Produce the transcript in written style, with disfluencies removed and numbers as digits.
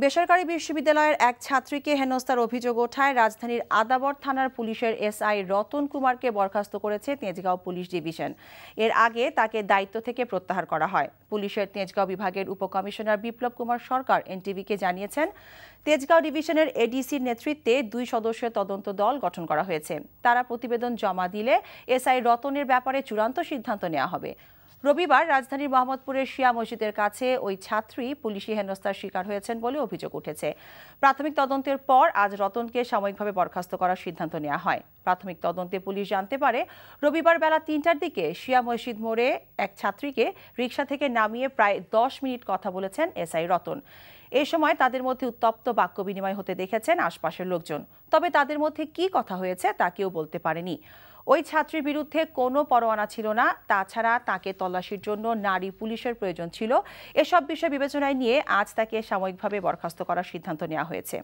বেসরকারি বিশ্ববিদ্যালয়ের এক ছাত্রীকে হেনস্থার অভিযোগ ওঠায় রাজধানীর আদাবর থানার পুলিশের এসআই রতন কুমারকে বরখাস্ত করেছে তেজগাঁও পুলিশ ডিভিশন। এর আগে তাকে দায়িত্ব থেকে প্রত্যাহার করা হয়। পুলিশের তেজগাঁও বিভাগের উপকমিশনার বিপ্লব কুমার সরকার এনটিভিকে জানিয়েছেন, তেজগাঁও ডিভিশনের এডিসির নেতৃত্বে 2 সদস্যের তদন্ত দল গঠন করা হয়েছে। তারা প্রতিবেদন জমা দিলে এসআই রতনের ব্যাপারে চূড়ান্ত সিদ্ধান্ত নেওয়া হবে। রবিবার রাজধানীর মোহাম্মদপুরের শিয়া মসজিদের কাছে ওই ছাত্রী পুলিশি হেনস্থার শিকার হয়েছেন বলে অভিযোগ উঠেছে। প্রাথমিক তদন্তের পর আজ রতনকে সাময়িকভাবে বরখাস্ত করার সিদ্ধান্ত নেওয়া হয়। প্রাথমিক তদন্তে পুলিশ জানতে পারে, রবিবার বেলা 3টার দিকে শিয়া মসজিদ মোড়ে এক ছাত্রীকে রিকশা থেকে নামিয়ে প্রায় 10 মিনিট কথা বলেছেন এসআই রতন। এ সময় তাদের মধ্যে উত্তপ্ত বাক্য বিনিময় হতে দেখেছেন আশপাশের লোকজন। তবে তাদের মধ্যে কি কথা হয়েছে তা কেউ বলতে পারেনি। ওই ছাত্রীর বিরুদ্ধে কোনো পরোয়ানা ছিল না। তাছাড়া তাকে তল্লাশির জন্য নারী পুলিশের প্রয়োজন ছিল। এসব বিষয় বিবেচনায় নিয়ে আজ তাকে সাময়িকভাবে বরখাস্ত করার সিদ্ধান্ত নেওয়া হয়েছে।